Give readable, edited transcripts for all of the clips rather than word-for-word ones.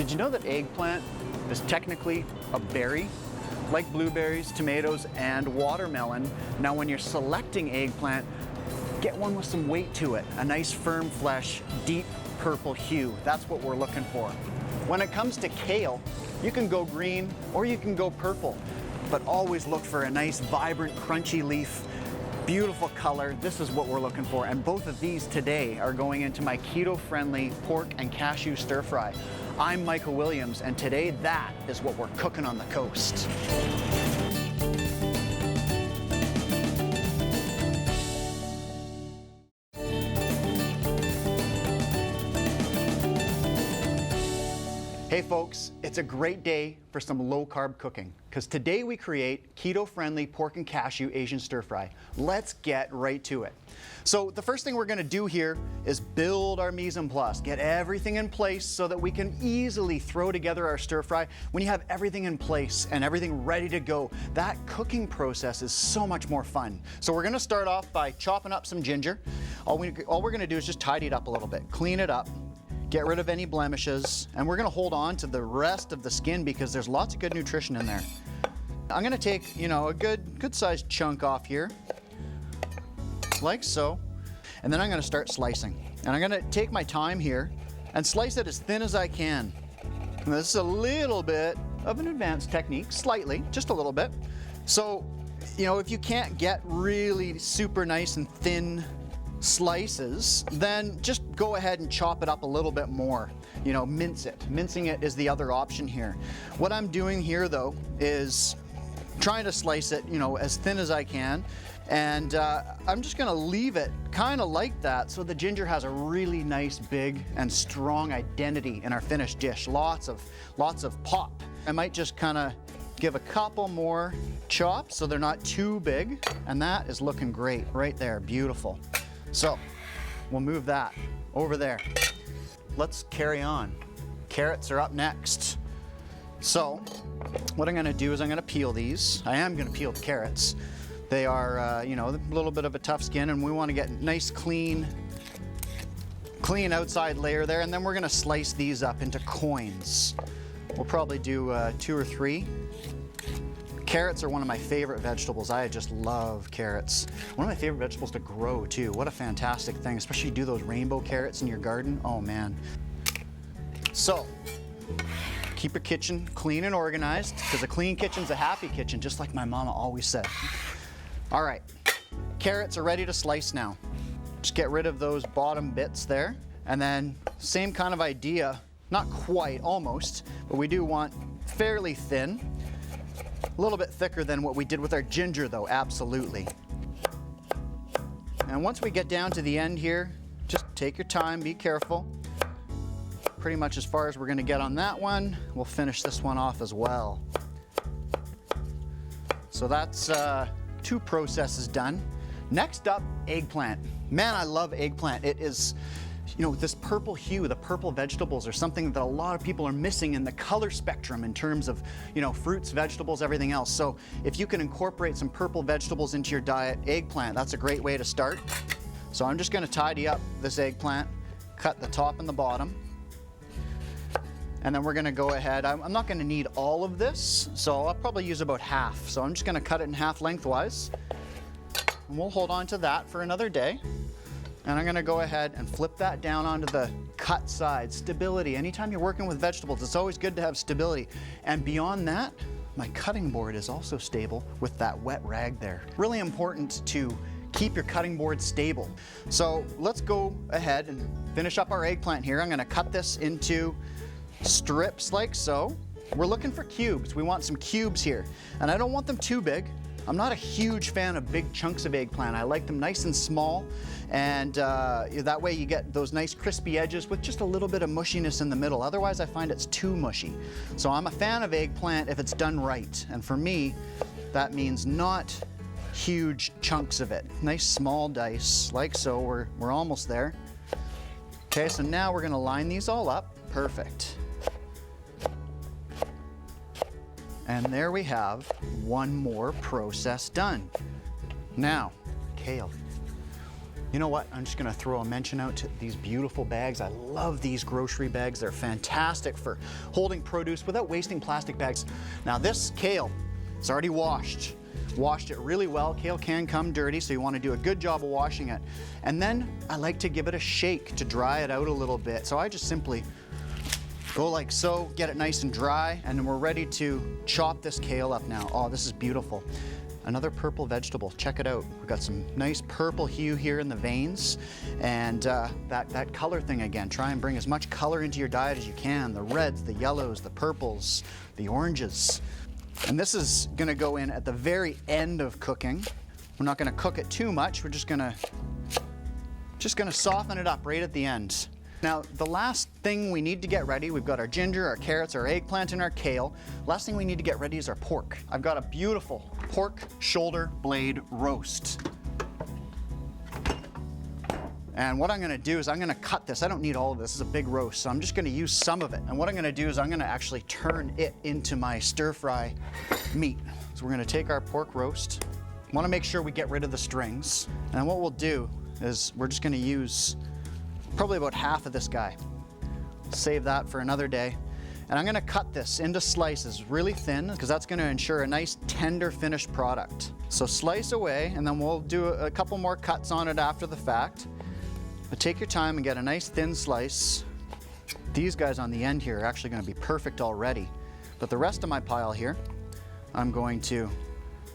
Did you know that eggplant is technically a berry? Like blueberries, tomatoes, and watermelon. Now when you're selecting eggplant, get one with some weight to it. A nice firm flesh, deep purple hue. That's what we're looking for. When it comes to kale, you can go green or you can go purple, but always look for a nice, vibrant, crunchy leaf. Beautiful color. This is what we're looking for. And both of these today are going into my keto-friendly pork and cashew stir fry. I'm Michael Williams, and today that is what we're cooking on the coast. Hey folks, it's a great day for some low-carb cooking, because today we create keto-friendly pork and cashew Asian stir-fry. Let's get right to it. So the first thing we're going to do here is build our mise en place, get everything in place so that we can easily throw together our stir-fry. When you have everything in place and everything ready to go, that cooking process is so much more fun. So we're going to start off by chopping up some ginger. All we're going to do is just tidy it up a little bit, clean it up, get rid of any blemishes, and we're gonna hold on to the rest of the skin because there's lots of good nutrition in there. I'm gonna take, a good sized chunk off here, like so, and then I'm gonna start slicing. And I'm gonna take my time here and slice it as thin as I can. And this is a little bit of an advanced technique, slightly, just a little bit. So, if you can't get really super nice and thin slices, then just go ahead and chop it up a little bit more. Mince it. Mincing it is the other option here. What I'm doing here though is trying to slice it, as thin as I can. And I'm just gonna leave it kind of like that so the ginger has a really nice, big, and strong identity in our finished dish. Lots of pop. I might just kind of give a couple more chops so they're not too big, and that is looking great right there. Beautiful. So we'll move that over there. Let's carry on. Carrots are up next. So what I'm gonna do is I'm gonna peel these. I am gonna peel the carrots. They are, a little bit of a tough skin, and we wanna get nice, clean outside layer there, and then we're gonna slice these up into coins. We'll probably do 2 or 3. Carrots are one of my favorite vegetables. I just love carrots. One of my favorite vegetables to grow too. What a fantastic thing, especially you do those rainbow carrots in your garden. Oh man. So, keep your kitchen clean and organized, because a clean kitchen's a happy kitchen, just like my mama always said. All right, carrots are ready to slice now. Just get rid of those bottom bits there. And then same kind of idea, not quite, almost, but we do want fairly thin. A little bit thicker than what we did with our ginger though, absolutely. And once we get down to the end here, just take your time, be careful. Pretty much as far as we're gonna get on that one. We'll finish this one off as well. So that's 2 processes done. Next up, eggplant. Man, I love eggplant. It is, this purple hue, the purple vegetables are something that a lot of people are missing in the color spectrum in terms of, fruits, vegetables, everything else. So if you can incorporate some purple vegetables into your diet, eggplant, that's a great way to start. So I'm just gonna tidy up this eggplant, cut the top and the bottom. And then we're gonna go ahead, I'm not gonna need all of this, so I'll probably use about half. So I'm just gonna cut it in half lengthwise. And we'll hold on to that for another day. And I'm gonna go ahead and flip that down onto the cut side. Stability. Anytime you're working with vegetables, it's always good to have stability. And beyond that, my cutting board is also stable with that wet rag there. Really important to keep your cutting board stable. So let's go ahead and finish up our eggplant here. I'm gonna cut this into strips like so. We're looking for cubes. We want some cubes here. And I don't want them too big. I'm not a huge fan of big chunks of eggplant. I like them nice and small, and that way you get those nice crispy edges with just a little bit of mushiness in the middle. Otherwise, I find it's too mushy. So I'm a fan of eggplant if it's done right, and for me, that means not huge chunks of it. Nice small dice, like so. We're almost there. Okay, so now we're gonna line these all up. Perfect. And there we have one more process done. Now, kale. You know what? I'm just gonna throw a mention out to these beautiful bags. I love these grocery bags. They're fantastic for holding produce without wasting plastic bags. Now this kale is already washed. Washed it really well. Kale can come dirty, so you want to do a good job of washing it. And then I like to give it a shake to dry it out a little bit. So I just simply go like so, get it nice and dry, and then we're ready to chop this kale up now. Oh, this is beautiful. Another purple vegetable, check it out. We've got some nice purple hue here in the veins, and that color thing again. Try and bring as much color into your diet as you can. The reds, the yellows, the purples, the oranges. And this is gonna go in at the very end of cooking. We're not gonna cook it too much. We're just gonna soften it up right at the end. Now, the last thing we need to get ready, we've got our ginger, our carrots, our eggplant, and our kale. Last thing we need to get ready is our pork. I've got a beautiful pork shoulder blade roast. And what I'm gonna do is I'm gonna cut this. I don't need all of this, it's a big roast, so I'm just gonna use some of it. And what I'm gonna do is I'm gonna actually turn it into my stir fry meat. So we're gonna take our pork roast. Wanna make sure we get rid of the strings. And what we'll do is we're just gonna use probably about half of this guy. Save that for another day. And I'm gonna cut this into slices really thin, because that's gonna ensure a nice tender finished product. So slice away, and then we'll do a couple more cuts on it after the fact. But take your time and get a nice thin slice. These guys on the end here are actually gonna be perfect already. But the rest of my pile here, I'm going to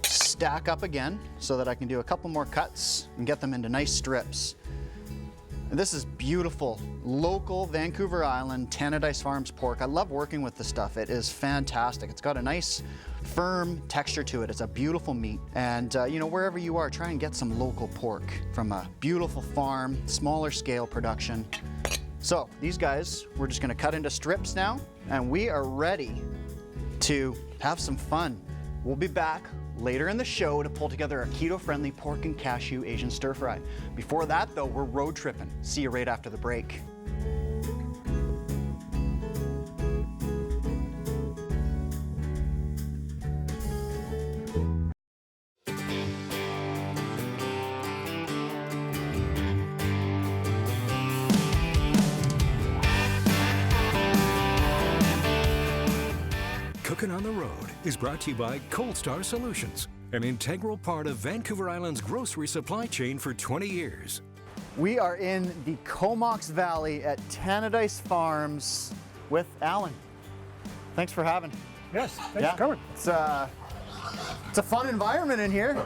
stack up again so that I can do a couple more cuts and get them into nice strips. And this is beautiful, local Vancouver Island Tannadice Farms pork. I love working with this stuff. It is fantastic. It's got a nice, firm texture to it. It's a beautiful meat. And you know, wherever you are, try and get some local pork from a beautiful farm, smaller scale production. So these guys, we're just gonna cut into strips now, and we are ready to have some fun. We'll be back later in the show to pull together a keto-friendly pork and cashew Asian stir fry. Before that though, we're road tripping. See you right after the break. Cookin' on the Road is brought to you by Cold Star Solutions, an integral part of Vancouver Island's grocery supply chain for 20 years. We are in the Comox Valley at Tannadice Farms with Alan. Thanks for having. Yes, thanks for coming. It's a fun environment in here.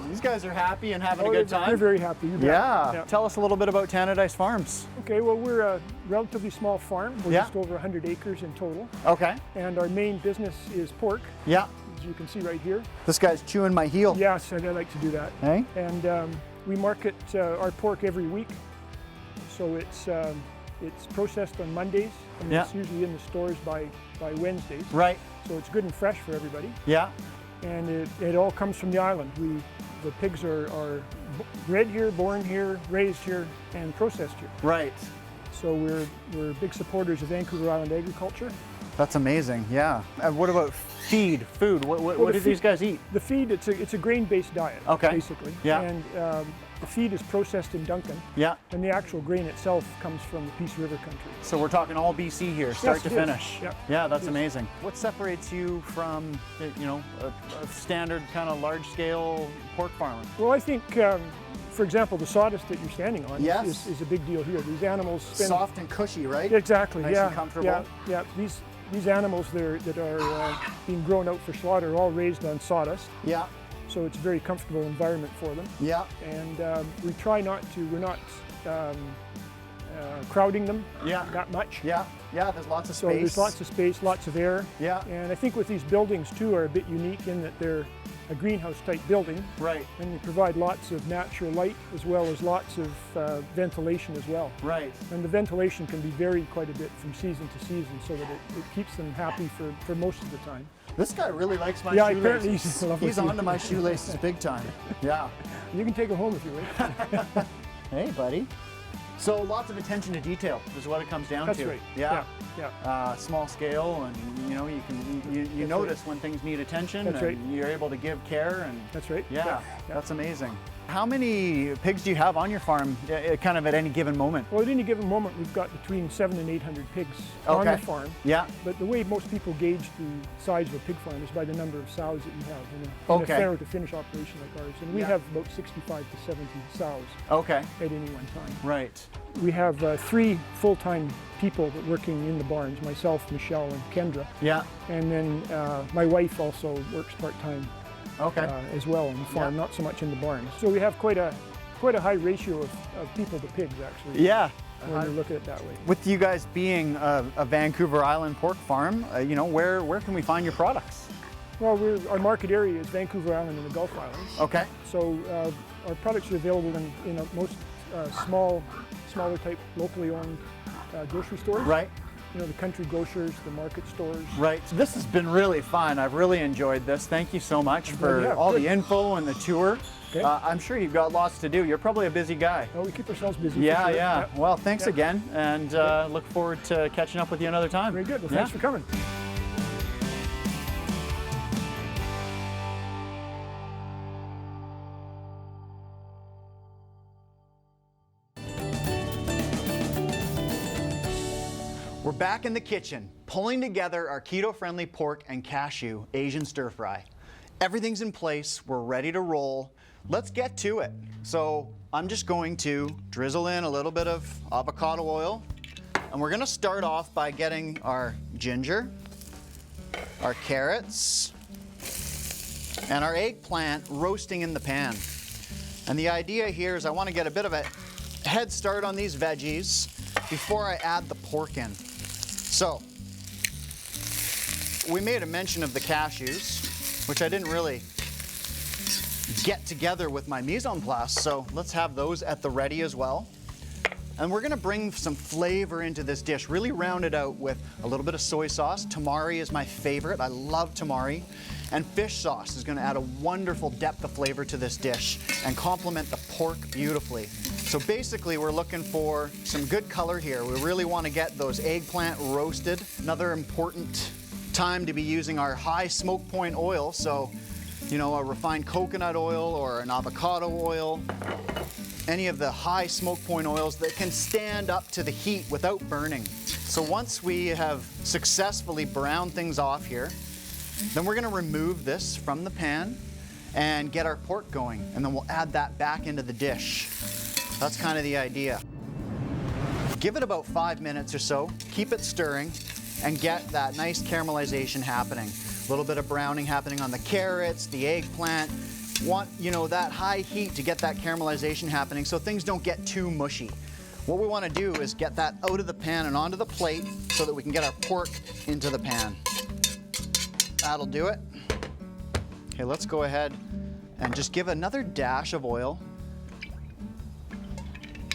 These guys are happy and having a good time. They're very happy. Yeah. Tell us a little bit about Tannadice Farms. Okay, well, we're a relatively small farm. We're just over 100 acres in total. Okay. And our main business is pork. Yeah. As you can see right here. This guy's chewing my heel. Yes, and I like to do that. Hey? And we market our pork every week. So it's processed on Mondays, and it's usually in the stores by Wednesdays. Right. So it's good and fresh for everybody. Yeah. And it all comes from the island. The pigs are bred here, born here, raised here, and processed here. Right. So we're big supporters of Vancouver Island agriculture. That's amazing. Yeah. And what about food? What do these guys eat? The feed, it's a grain-based diet. Okay. Basically. Yeah. And the feed is processed in Duncan. Yeah. And the actual grain itself comes from the Peace River country. So we're talking all BC here, start to finish. Yeah. Yeah, that's amazing. What separates you from, you know, a standard kind of large-scale pork farmer? Well, I think, for example, the sawdust that you're standing on is a big deal here. These animals spend soft and cushy, right? Exactly. Nice and comfortable. Yeah. These animals that are being grown out for slaughter are all raised on sawdust. Yeah. So it's a very comfortable environment for them. Yeah. And we try not to, we're not crowding them that much. Yeah. Yeah, there's lots of space. So there's lots of space, lots of air. Yeah. And I think with these buildings too are a bit unique in that they're a greenhouse type building. Right. And they provide lots of natural light as well as lots of ventilation as well. Right. And the ventilation can be varied quite a bit from season to season so that it keeps them happy for most of the time. This guy really likes my shoelaces. Apparently he's onto my shoelaces big time. Yeah. You can take them home if you wish. Hey, buddy. So lots of attention to detail is what it comes down to. That's right. Yeah. Yeah. Small scale, and you know, you notice when things need attention, That's and right. you're able to give care, and that's right. Yeah, that's amazing. How many pigs do you have on your farm kind of at any given moment? Well, at any given moment, we've got between 700 and 800 pigs on the farm. Yeah. But the way most people gauge the size of a pig farm is by the number of sows that you have in a farrow to finish operation like ours. And we have about 65 to 70 sows at any one time. Right. We have 3 full-time people that working in the barns, myself, Michelle, and Kendra. Yeah. And then my wife also works part-time as well on the farm, not so much in the barn. So we have quite a high ratio of people to pigs, actually. Yeah. When you look at it that way. With you guys being a Vancouver Island pork farm, you know, where can we find your products? Well, our market area is Vancouver Island and the Gulf Islands. Okay. So our products are available in most smaller type locally owned grocery stores. Right. You know, the country grocers, the market stores. Right. So this has been really fun. I've really enjoyed this. Thank you so much for all the info and the tour. Okay. I'm sure you've got lots to do. You're probably a busy guy. Oh, we keep ourselves busy. Yeah, for sure. yeah. Well, thanks again, and look forward to catching up with you another time. Very good. Well, thanks for coming. We're back in the kitchen, pulling together our keto-friendly pork and cashew Asian stir fry. Everything's in place, we're ready to roll. Let's get to it. So I'm just going to drizzle in a little bit of avocado oil, and we're gonna start off by getting our ginger, our carrots, and our eggplant roasting in the pan. And the idea here is I wanna get a bit of a head start on these veggies before I add the pork in. So, we made a mention of the cashews, which I didn't really get together with my mise en place, so let's have those at the ready as well. And we're gonna bring some flavor into this dish, really round it out with a little bit of soy sauce. Tamari is my favorite, I love tamari. And fish sauce is gonna add a wonderful depth of flavor to this dish and complement the pork beautifully. So basically we're looking for some good color here. We really wanna get those eggplant roasted. Another important time to be using our high smoke point oil. So, you know, a refined coconut oil or an avocado oil, any of the high smoke point oils that can stand up to the heat without burning. So once we have successfully browned things off here, then we're gonna remove this from the pan and get our pork going, and then we'll add that back into the dish. That's kind of the idea. Give it about 5 minutes or so, keep it stirring, and get that nice caramelization happening. A little bit of browning happening on the carrots, the eggplant. Want, you know, that high heat to get that caramelization happening so things don't get too mushy. What we want to do is get that out of the pan and onto the plate so that we can get our pork into the pan. That'll do it. Okay, let's go ahead and just give another dash of oil.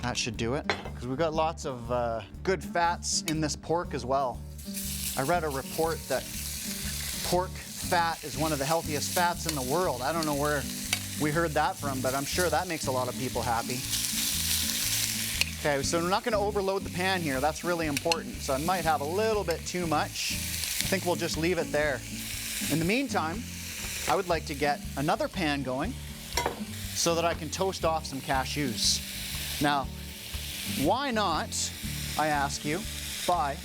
That should do it, because we've got lots of good fats in this pork as well. I read a report that pork fat is one of the healthiest fats in the world. I don't know where we heard that from, but I'm sure that makes a lot of people happy. Okay, so we're not going to overload the pan here. That's really important. So I might have a little bit too much. I think we'll just leave it there. In the meantime, I would like to get another pan going so that I can toast off some cashews. Now, why not, I ask you, buy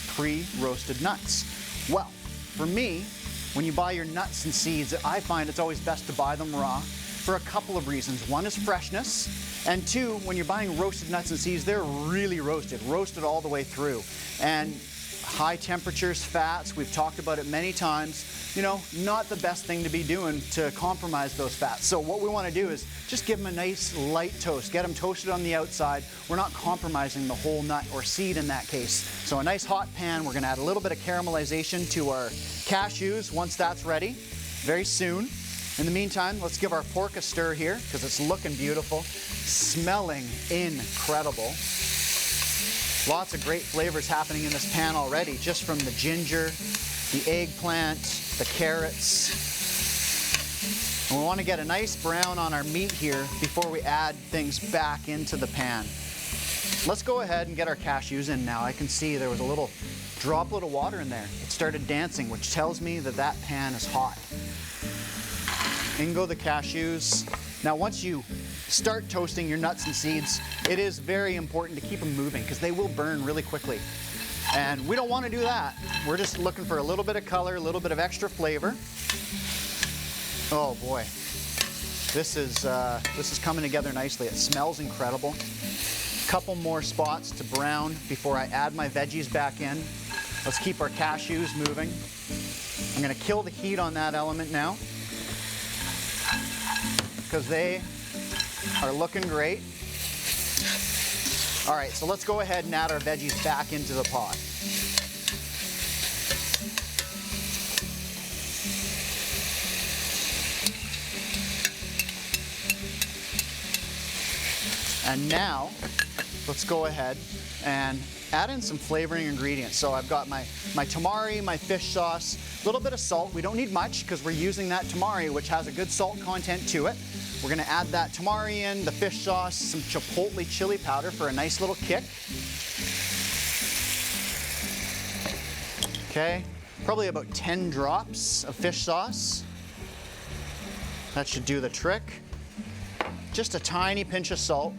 pre-roasted nuts? Well, for me, when you buy your nuts and seeds, I find it's always best to buy them raw for a couple of reasons. One is freshness, and two, when you're buying roasted nuts and seeds, they're really roasted all the way through. And high temperatures, fats, we've talked about it many times, you know, not the best thing to be doing to compromise those fats. So what we want to do is just give them a nice light toast, get them toasted on the outside. We're not compromising the whole nut or seed in that case. So a nice hot pan, we're going to add a little bit of caramelization to our cashews once that's ready, very soon. In the meantime, let's give our pork a stir here because it's looking beautiful, smelling incredible. Lots of great flavors happening in this pan already, just from the ginger, the eggplant, the carrots. And we want to get a nice brown on our meat here before we add things back into the pan. Let's go ahead and get our cashews in now. I can see there was a little droplet of water in there. It started dancing, which tells me that that pan is hot. In go the cashews. Now once you start toasting your nuts and seeds, it is very important to keep them moving because they will burn really quickly. And we don't want to do that. We're just looking for a little bit of color, a little bit of extra flavor. Oh boy, this is coming together nicely. It smells incredible. Couple more spots to brown before I add my veggies back in. Let's keep our cashews moving. I'm going to kill the heat on that element now because they are looking great. All right, so let's go ahead and add our veggies back into the pot. And now, let's go ahead and add in some flavoring ingredients. So I've got my tamari, my fish sauce, a little bit of salt. We don't need much because we're using that tamari, which has a good salt content to it. We're gonna add that tamari in, the fish sauce, some chipotle chili powder for a nice little kick. Okay, probably about 10 drops of fish sauce. That should do the trick. Just a tiny pinch of salt.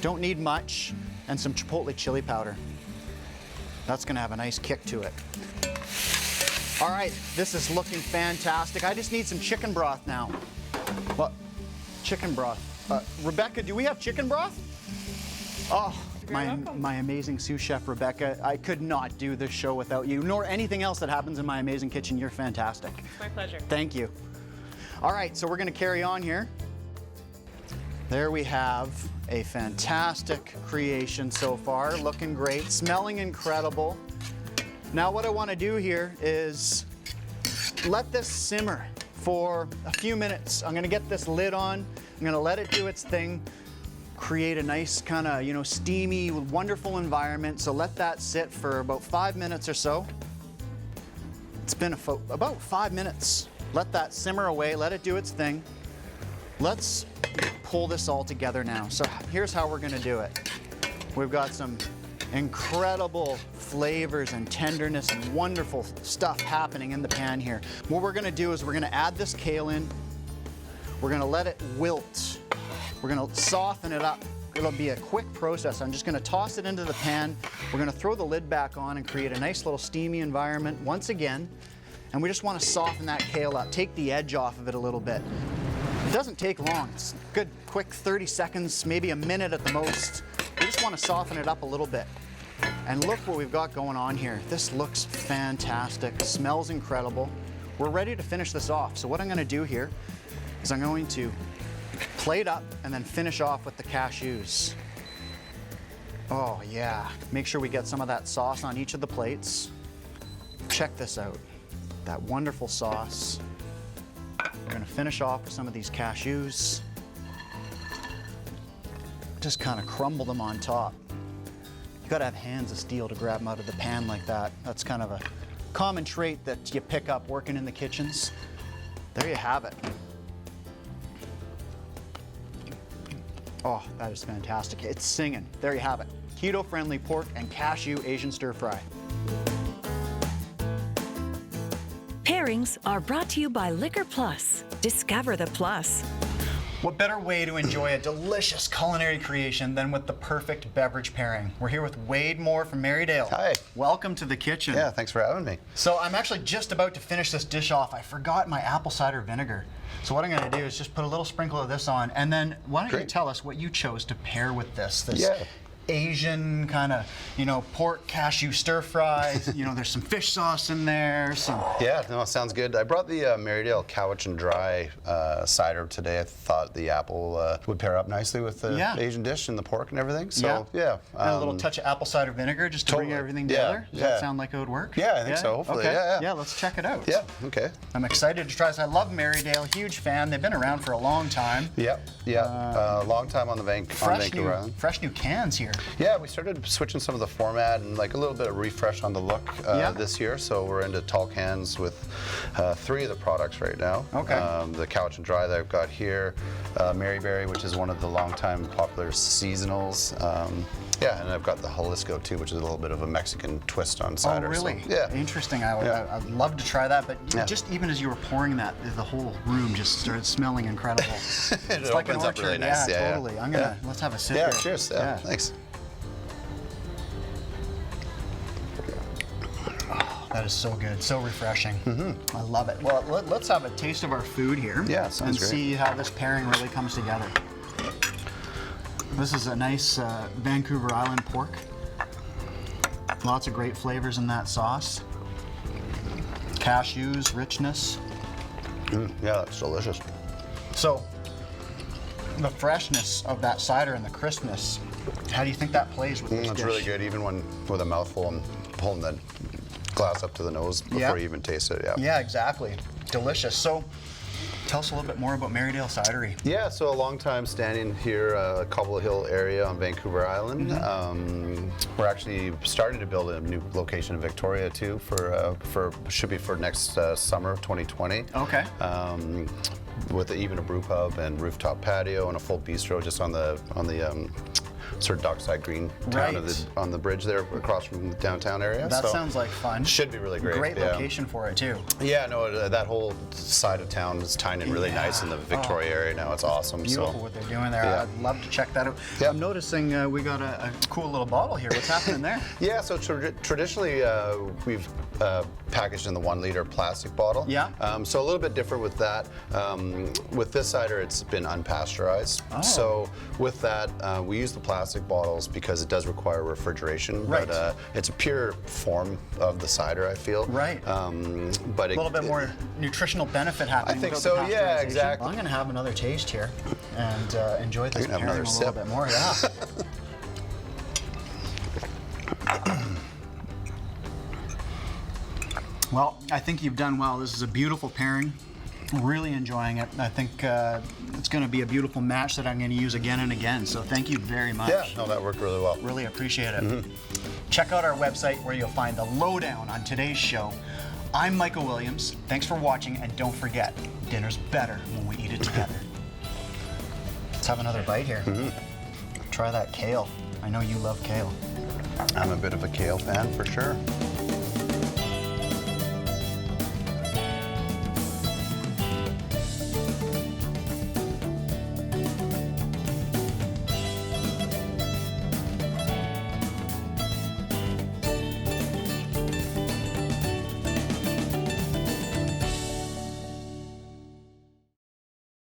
Don't need much. And some chipotle chili powder. That's gonna have a nice kick to it. All right, this is looking fantastic. I just need some chicken broth now. What? Chicken broth. Rebecca, do we have chicken broth? Oh, my amazing sous chef, Rebecca. I could not do this show without you, nor anything else that happens in my amazing kitchen. You're fantastic. It's my pleasure. Thank you. All right, so we're gonna carry on here. There we have a fantastic creation so far, looking great, smelling incredible. Now what I want to do here is let this simmer for a few minutes. I'm going to get this lid on, I'm going to let it do its thing, create a nice kind of, you know, steamy, wonderful environment. So let that sit for about 5 minutes or so. It's been about 5 minutes. Let that simmer away, let it do its thing. Let's pull this all together now. So here's how we're gonna do it. We've got some incredible flavors and tenderness and wonderful stuff happening in the pan here. What we're gonna do is we're gonna add this kale in. We're gonna let it wilt. We're gonna soften it up. It'll be a quick process. I'm just gonna toss it into the pan. We're gonna throw the lid back on and create a nice little steamy environment once again. And we just wanna soften that kale up, take the edge off of it a little bit. It doesn't take long. It's a good, quick 30 seconds, maybe a minute at the most. We just want to soften it up a little bit. And look what we've got going on here. This looks fantastic, smells incredible. We're ready to finish this off. So what I'm going to do here is I'm going to plate up and then finish off with the cashews. Oh yeah, make sure we get some of that sauce on each of the plates. Check this out, that wonderful sauce. We're gonna finish off with some of these cashews. Just kind of crumble them on top. You gotta have hands of steel to grab them out of the pan like that. That's kind of a common trait that you pick up working in the kitchens. There you have it. Oh, that is fantastic. It's singing. There you have it. Keto-friendly pork and cashew Asian stir fry. Pairings are brought to you by Liquor Plus. Discover the plus. What better way to enjoy a delicious culinary creation than with the perfect beverage pairing? We're here with Wade Moore from Marydale. Hi. Welcome to the kitchen. Yeah, thanks for having me. So I'm actually just about to finish this dish off. I forgot my apple cider vinegar. So what I'm going to do is just put a little sprinkle of this on, and then why don't you tell us what you chose to pair with this? Asian kind of, you know, pork cashew stir fries. You know, there's some fish sauce in there. Yeah, no, it sounds good. I brought the Marydale Cowich and Dry cider today. I thought the apple would pair up nicely with the Asian dish and the pork and everything. So yeah. And a little touch of apple cider vinegar just to bring everything together. Does that sound like it would work? Yeah, I think so. Hopefully, yeah, let's check it out. Yeah, okay. I'm excited to try this. I love Marydale, huge fan. They've been around for a long time. Long time on the Vancouver Island. Fresh new cans here. Yeah, we started switching some of the format and like a little bit of refresh on the look this year. So we're into tall cans with 3 of the products right now. Okay. The Couch and Dry that I've got here, Maryberry, which is one of the longtime popular seasonals. Yeah, and I've got the Jalisco too, which is a little bit of a Mexican twist on cider. Oh, really? So, yeah. Interesting. I'd love to try that, but just even as you were pouring that, the whole room just started smelling incredible. It It's like an opens up orchard. really nice. Yeah, totally. I'm gonna let's have a sip. Yeah, here. cheers. Yeah, thanks. That is so good, so refreshing. I love it. Well, let's have a taste of our food here. Yeah, sounds and great. see how this pairing really comes together. This is a nice Vancouver Island pork. Lots of great flavors in that sauce. Cashews, richness. Yeah, that's delicious. So, the freshness of that cider and the crispness, how do you think that plays with this It's dish? really good, even when with a mouthful and pulling the glass up to the nose before you even taste it. Yeah. Yeah, exactly. Delicious. So, tell us a little bit more about Marydale Cidery. Yeah, so a long time standing here, Cobble Hill area on Vancouver Island. We're actually starting to build a new location in Victoria too should be for next summer of 2020. Okay. With even a brew pub and rooftop patio and a full bistro just on the sort of dockside green town on the bridge there across from the downtown area. That sounds like fun. Should be really great. Great location for it too. Yeah, no, that whole side of town is tying in really nice in the Victoria area now. It's awesome. Beautiful what they're doing there. Yeah. I'd love to check that out. Yeah. I'm noticing we got a cool little bottle here. What's happening there? Yeah, so traditionally we've packaged in the 1 liter plastic bottle. Yeah. So a little bit different with that. With this cider, it's been unpasteurized. Oh. So with that, we use the plastic bottles because it does require refrigeration. Right. But it's a pure form of the cider, I feel. Right. But A little bit more nutritional benefit happening. I think without so, the yeah, pasteurization. exactly. I'm going to have another taste here and enjoy this You're gonna pairing have a another little sip. bit more. Yeah. Well, I think you've done well. This is a beautiful pairing. Really enjoying it. I think it's going to be a beautiful match that I'm going to use again and again. So thank you very much. Yeah, no, that worked really well. Really appreciate it. Check out our website where you'll find the lowdown on today's show. I'm Michael Williams. Thanks for watching, and don't forget, dinner's better when we eat it together. Let's have another bite here. Try that kale. I know you love kale. I'm a bit of a kale fan for sure.